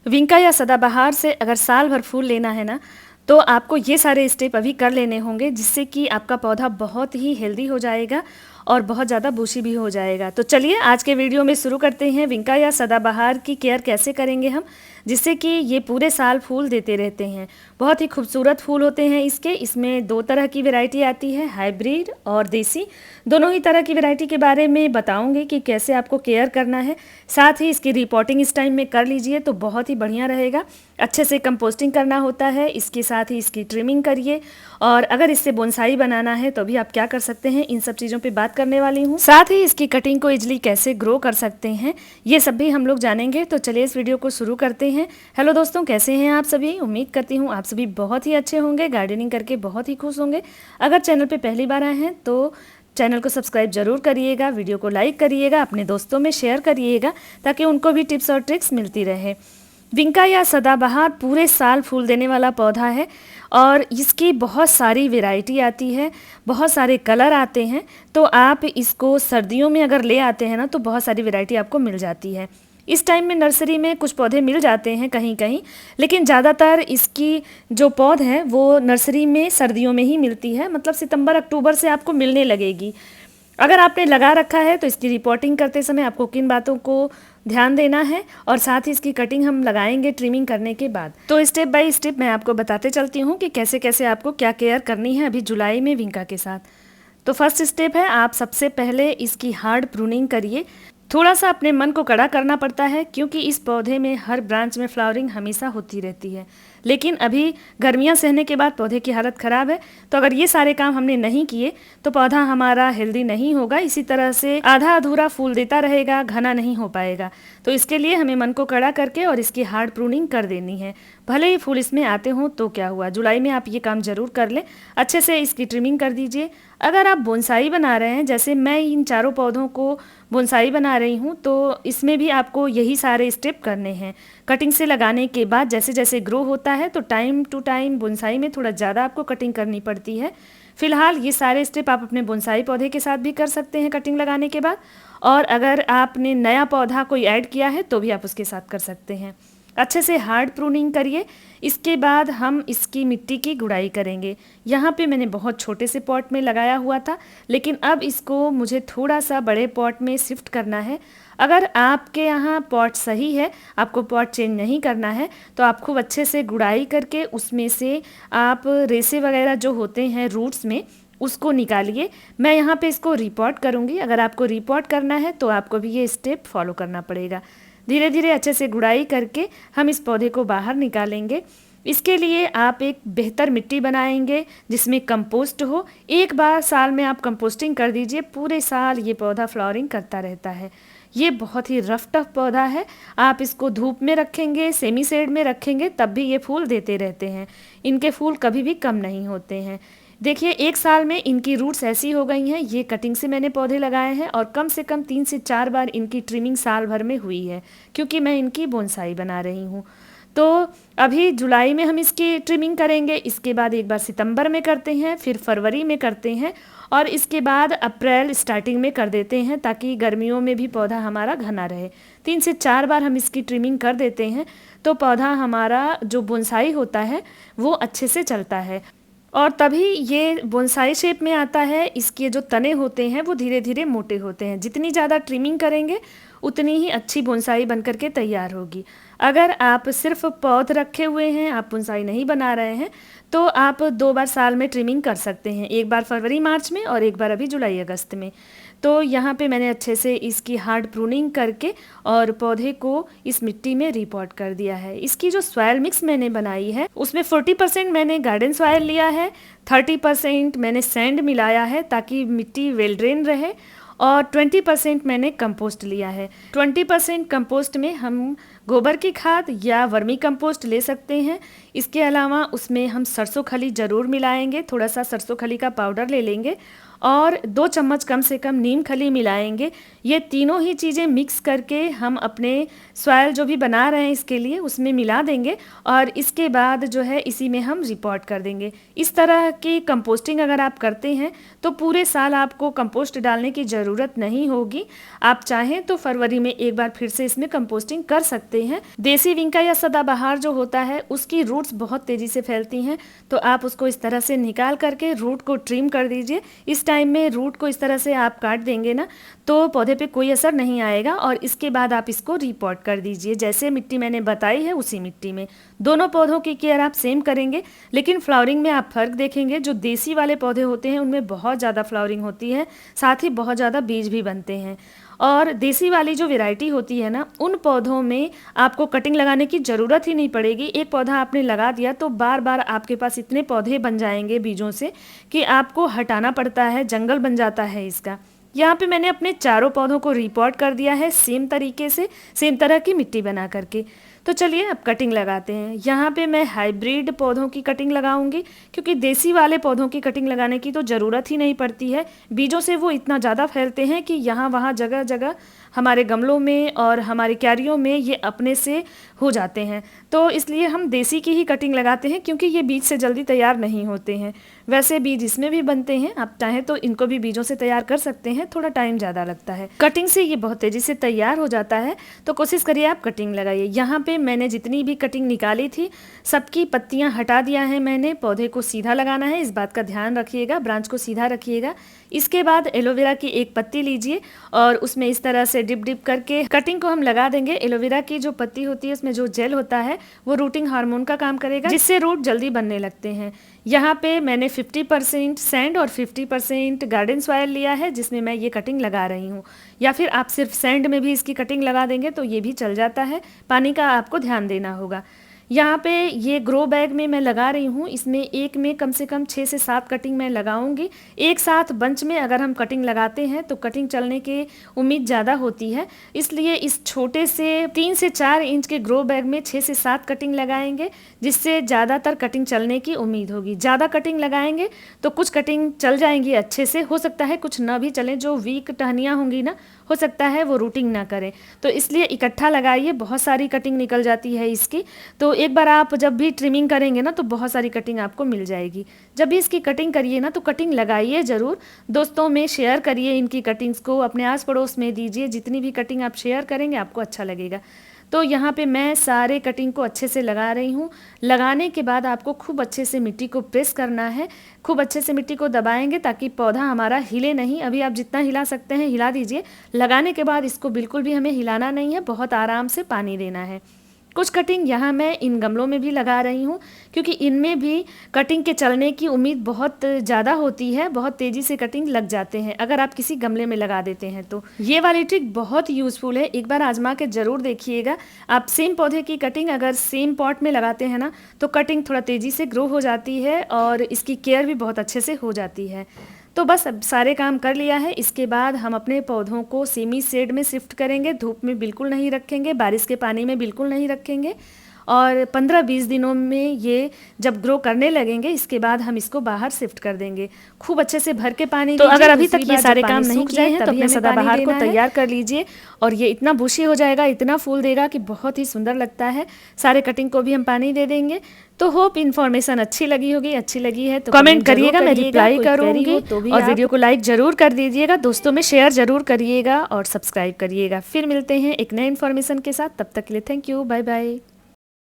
विंका या सदाबहार से अगर साल भर फूल लेना है ना, तो आपको ये सारे स्टेप अभी कर लेने होंगे, जिससे कि आपका पौधा बहुत ही हेल्दी हो जाएगा और बहुत ज़्यादा बुशी भी हो जाएगा। तो चलिए आज के वीडियो में शुरू करते हैं। विंका या सदाबहार की केयर कैसे करेंगे हम, जिससे कि ये पूरे साल फूल देते रहते हैं। बहुत ही खूबसूरत फूल होते हैं इसके। इसमें दो तरह की वैरायटी आती है, हाइब्रिड और देसी। दोनों ही तरह की वैरायटी के बारे में बताऊंगी कि कैसे आपको केयर करना है। साथ ही इसकी रिपोर्टिंग इस टाइम में कर लीजिए तो बहुत ही बढ़िया रहेगा। अच्छे से कंपोस्टिंग करना होता है, इसके साथ ही इसकी ट्रिमिंग करिए। और अगर इससे बोनसाई बनाना है तो भी आप क्या कर सकते हैं, इन सब चीज़ों पे बात करने वाली हूँ। साथ ही इसकी कटिंग को इजली कैसे ग्रो कर सकते हैं, ये सब भी हम लोग जानेंगे। तो चलिए इस वीडियो को शुरू करते हैं। हेलो दोस्तों, कैसे हैं आप सभी? उम्मीद करती हूँ आप सभी बहुत ही अच्छे होंगे, गार्डनिंग करके बहुत ही खुश होंगे। अगर चैनल पे पहली बार आए हैं तो चैनल को सब्सक्राइब जरूर करिएगा, वीडियो को लाइक करिएगा, अपने दोस्तों में शेयर करिएगा ताकि उनको भी टिप्स और ट्रिक्स मिलती रहे। विंका या सदाबहार पूरे साल फूल देने वाला पौधा है और इसकी बहुत सारी वैरायटी आती है, बहुत सारे कलर आते हैं। तो आप इसको सर्दियों में अगर ले आते हैं ना, तो बहुत सारी वैरायटी आपको मिल जाती है। इस टाइम में नर्सरी में कुछ पौधे मिल जाते हैं कहीं कहीं, लेकिन ज़्यादातर इसकी जो पौध है वो नर्सरी में सर्दियों में ही मिलती है। मतलब सितंबर अक्टूबर से आपको मिलने लगेगी। अगर आपने लगा रखा है तो इसकी रिपोर्टिंग करते समय आपको किन बातों को ध्यान देना है, और साथ ही इसकी कटिंग हम लगाएंगे ट्रिमिंग करने के बाद। तो स्टेप बाय स्टेप मैं आपको बताते चलती हूँ कि कैसे कैसे आपको क्या केयर करनी है अभी जुलाई में विंका के साथ। तो फर्स्ट स्टेप है, आप सबसे पहले इसकी हार्ड प्रूनिंग करिए। थोड़ा सा अपने मन को कड़ा करना पड़ता है, क्योंकि इस पौधे में हर ब्रांच में फ्लावरिंग हमेशा होती रहती है। लेकिन अभी गर्मियां सहने के बाद पौधे की हालत ख़राब है, तो अगर ये सारे काम हमने नहीं किए तो पौधा हमारा हेल्दी नहीं होगा। इसी तरह से आधा अधूरा फूल देता रहेगा, घना नहीं हो पाएगा। तो इसके लिए हमें मन को कड़ा करके और इसकी हार्ड प्रूनिंग कर देनी है। भले ही फूल इसमें आते हों तो क्या हुआ, जुलाई में आप ये काम ज़रूर कर लें। अच्छे से इसकी ट्रिमिंग कर दीजिए। अगर आप बोनसाई बना रहे हैं, जैसे मैं इन चारों पौधों को बोनसाई बना रही हूँ, तो इसमें भी आपको यही सारे स्टेप करने हैं। कटिंग से लगाने के बाद जैसे जैसे ग्रो होता है तो टाइम टू टाइम बोनसाई में थोड़ा ज़्यादा आपको कटिंग करनी पड़ती है। फिलहाल ये सारे स्टेप आप अपने बोनसाई पौधे के साथ भी कर सकते हैं कटिंग लगाने के बाद, और अगर आपने नया पौधा कोई ऐड किया है तो भी आप उसके साथ कर सकते हैं। अच्छे से हार्ड प्रूनिंग करिए। इसके बाद हम इसकी मिट्टी की गुड़ाई करेंगे। यहाँ पे मैंने बहुत छोटे से पॉट में लगाया हुआ था, लेकिन अब इसको मुझे थोड़ा सा बड़े पॉट में शिफ्ट करना है। अगर आपके यहाँ पॉट सही है, आपको पॉट चेंज नहीं करना है, तो आप खूब अच्छे से गुड़ाई करके उसमें से आप रेसे वगैरह जो होते हैं रूट्स में, उसको निकालिए। मैं यहाँ पे इसको रिपोर्ट करूँगी। अगर आपको रिपोर्ट करना है तो आपको भी ये स्टेप फॉलो करना पड़ेगा। धीरे धीरे अच्छे से गुड़ाई करके हम इस पौधे को बाहर निकालेंगे। इसके लिए आप एक बेहतर मिट्टी बनाएंगे जिसमें कंपोस्ट हो। एक बार साल में आप कंपोस्टिंग कर दीजिए, पूरे साल ये पौधा फ्लावरिंग करता रहता है। ये बहुत ही रफ टफ पौधा है। आप इसको धूप में रखेंगे, सेमी शेड में रखेंगे, तब भी ये फूल देते रहते हैं। इनके फूल कभी भी कम नहीं होते हैं। देखिए, एक साल में इनकी रूट्स ऐसी हो गई हैं। ये कटिंग से मैंने पौधे लगाए हैं और कम से कम 3 से 4 बार इनकी ट्रिमिंग साल भर में हुई है, क्योंकि मैं इनकी बोनसाई बना रही हूँ। तो अभी जुलाई में हम इसकी ट्रिमिंग करेंगे, इसके बाद एक बार सितंबर में करते हैं, फिर फरवरी में करते हैं, और इसके बाद अप्रैल स्टार्टिंग में कर देते हैं, ताकि गर्मियों में भी पौधा हमारा घना रहे। 3 से 4 बार हम इसकी ट्रिमिंग कर देते हैं तो पौधा हमारा जो बोनसाई होता है वो अच्छे से चलता है, और तभी ये बोनसाई शेप में आता है। इसके जो तने होते हैं वो धीरे धीरे मोटे होते हैं। जितनी ज़्यादा ट्रिमिंग करेंगे उतनी ही अच्छी बोनसाई बन करके तैयार होगी। अगर आप सिर्फ पौध रखे हुए हैं, आप बोनसाई नहीं बना रहे हैं, तो आप 2 बार साल में ट्रिमिंग कर सकते हैं। एक बार फरवरी मार्च में और एक बार अभी जुलाई अगस्त में। तो यहाँ पे मैंने अच्छे से इसकी हार्ड प्रूनिंग करके और पौधे को इस मिट्टी में रिपोर्ट कर दिया है। इसकी जो सॉइल मिक्स मैंने बनाई है उसमें 40% मैंने गार्डन सॉइल लिया है, 30% मैंने सैंड मिलाया है ताकि मिट्टी वेल ड्रेन रहे, और 20% मैंने कंपोस्ट लिया है। 20% कंपोस्ट में हम गोबर की खाद या वर्मी कंपोस्ट ले सकते हैं। इसके अलावा उसमें हम सरसों खली ज़रूर मिलाएंगे। थोड़ा सा सरसों खली का पाउडर ले लेंगे और 2 चम्मच कम से कम नीम खली मिलाएंगे। ये तीनों ही चीज़ें मिक्स करके हम अपने सॉइल जो भी बना रहे हैं इसके लिए उसमें मिला देंगे और इसके बाद जो है इसी में हम रिपोर्ट कर देंगे। इस तरह की कंपोस्टिंग अगर आप करते हैं तो पूरे साल आपको कंपोस्ट डालने की ज़रूरत नहीं होगी। आप चाहें तो फरवरी में एक बार फिर से इसमें कंपोस्टिंग कर सकते हैं। देसी विंका या सदाबहार जो होता है उसकी रूट्स बहुत तेज़ी से फैलती हैं, तो आप उसको इस तरह से निकाल करके रूट को ट्रिम कर दीजिए। इस टाइम में रूट को इस तरह से आप काट देंगे ना तो पौधे पे कोई असर नहीं आएगा और इसके बाद आप इसको रिपोर्ट कर दीजिए। जैसे मिट्टी मैंने बताई है उसी मिट्टी में दोनों पौधों की केयर आप सेम करेंगे, लेकिन फ्लावरिंग में आप फ़र्क देखेंगे। जो देसी वाले पौधे होते हैं उनमें बहुत ज़्यादा फ्लावरिंग होती है, साथ ही बहुत ज़्यादा बीज भी बनते हैं। और देसी वाली जो वैरायटी होती है ना उन पौधों में आपको कटिंग लगाने की ज़रूरत ही नहीं पड़ेगी। एक पौधा आपने लगा दिया तो बार बार आपके पास इतने पौधे बन जाएंगे बीजों से कि आपको हटाना पड़ता है, जंगल बन जाता है इसका। यहाँ पे मैंने अपने चारों पौधों को रिपोर्ट कर दिया है सेम तरीके से, सेम तरह की मिट्टी बना करके। तो चलिए अब कटिंग लगाते हैं। यहाँ पे मैं हाइब्रिड पौधों की कटिंग लगाऊंगी क्योंकि देसी वाले पौधों की कटिंग लगाने की तो ज़रूरत ही नहीं पड़ती है। बीजों से वो इतना ज़्यादा फैलते हैं कि यहाँ वहाँ जगह जगह हमारे गमलों में और हमारी क्यारियों में ये अपने से हो जाते हैं। तो इसलिए हम देसी की ही कटिंग लगाते हैं क्योंकि ये बीज से जल्दी तैयार नहीं होते हैं। वैसे बीज इसमें भी बनते हैं, आप चाहें तो इनको भी बीजों से तैयार कर सकते हैं, थोड़ा टाइम ज़्यादा लगता है। कटिंग से ये बहुत तेज़ी से तैयार हो जाता है, तो कोशिश करिए आप कटिंग लगाइए। यहाँ पे मैंने जितनी भी कटिंग निकाली थी सबकी पत्तियाँ हटा दिया है मैंने। पौधे को सीधा लगाना है, इस बात का ध्यान रखिएगा, ब्रांच को सीधा रखिएगा। इसके बाद एलोवेरा की एक पत्ती लीजिए और उसमें इस तरह से डिप डिप करके कटिंग को हम लगा देंगे। एलोवेरा की जो पत्ती होती है उसमें जो जेल होता है वो रूटिंग हार्मोन का काम करेगा, जिससे रूट जल्दी बनने लगते हैं। यहाँ पे मैंने 50% सैंड और 50% गार्डन सॉइल लिया है जिसमें मैं ये कटिंग लगा रही हूँ, या फिर आप सिर्फ सैंड में भी इसकी कटिंग लगा देंगे तो ये भी चल जाता है। पानी का आपको ध्यान देना होगा। यहाँ पे ये ग्रो बैग में मैं लगा रही हूँ, इसमें एक में कम से कम 6 से 7 कटिंग मैं लगाऊंगी। एक साथ बंच में अगर हम कटिंग लगाते हैं तो कटिंग चलने की उम्मीद ज़्यादा होती है, इसलिए इस छोटे से 3 से 4 इंच के ग्रो बैग में 6 से 7 कटिंग लगाएंगे, जिससे ज़्यादातर कटिंग चलने की उम्मीद होगी। ज़्यादा कटिंग लगाएंगे तो कुछ कटिंग चल जाएंगी अच्छे से, हो सकता है कुछ ना भी चलें। जो वीक टहनियाँ होंगी ना हो सकता है वो रूटिंग ना करें, तो इसलिए इकट्ठा लगाइए। बहुत सारी कटिंग निकल जाती है इसकी, तो एक बार आप जब भी ट्रिमिंग करेंगे ना तो बहुत सारी कटिंग आपको मिल जाएगी। जब भी इसकी कटिंग करिए ना तो कटिंग लगाइए ज़रूर, दोस्तों में शेयर करिए इनकी कटिंग्स को, अपने आस पड़ोस में दीजिए। जितनी भी कटिंग आप शेयर करेंगे आपको अच्छा लगेगा। तो यहाँ पे मैं सारे कटिंग को अच्छे से लगा रही हूँ। लगाने के बाद आपको खूब अच्छे से मिट्टी को प्रेस करना है, खूब अच्छे से मिट्टी को दबाएंगे ताकि पौधा हमारा हिले नहीं। अभी आप जितना हिला सकते हैं हिला दीजिए। लगाने के बाद इसको बिल्कुल भी हमें हिलाना नहीं है, बहुत आराम से पानी देना है। कुछ कटिंग यहाँ मैं इन गमलों में भी लगा रही हूँ क्योंकि इनमें भी कटिंग के चलने की उम्मीद बहुत ज़्यादा होती है, बहुत तेज़ी से कटिंग लग जाते हैं अगर आप किसी गमले में लगा देते हैं तो। ये वाली ट्रिक बहुत यूज़फुल है, एक बार आजमा के ज़रूर देखिएगा। आप सेम पौधे की कटिंग अगर सेम पॉट में लगाते हैं ना तो कटिंग थोड़ा तेज़ी से ग्रो हो जाती है और इसकी केयर भी बहुत अच्छे से हो जाती है। तो बस अब सारे काम कर लिया है। इसके बाद हम अपने पौधों को सेमी शेड में शिफ्ट करेंगे, धूप में बिल्कुल नहीं रखेंगे, बारिश के पानी में बिल्कुल नहीं रखेंगे। और 15-20 दिनों में ये जब ग्रो करने लगेंगे इसके बाद हम इसको बाहर शिफ्ट कर देंगे। खूब अच्छे से भर के पानी तो अगर अभी दूसरी तक ये बार सारे जब काम पानी नहीं सूख किए हैं जाए तो तभी अपने हमें सदाबहार पानी को देना है। तैयार कर लीजिए और ये इतना बुशी हो जाएगा, इतना फूल देगा कि बहुत ही सुंदर लगता है। सारे कटिंग को भी हम पानी दे देंगे। तो होप इन्फॉर्मेशन अच्छी लगी होगी, अच्छी लगी है तो कमेंट करिएगा, मैं रिप्लाई कोई query करूंगी। हो तो भी और आप वीडियो को लाइक जरूर कर दीजिएगा, दोस्तों में शेयर जरूर करिएगा और सब्सक्राइब करिएगा। फिर मिलते हैं एक नए इन्फॉर्मेशन के साथ, तब तक के लिए थैंक यू, बाय बाय।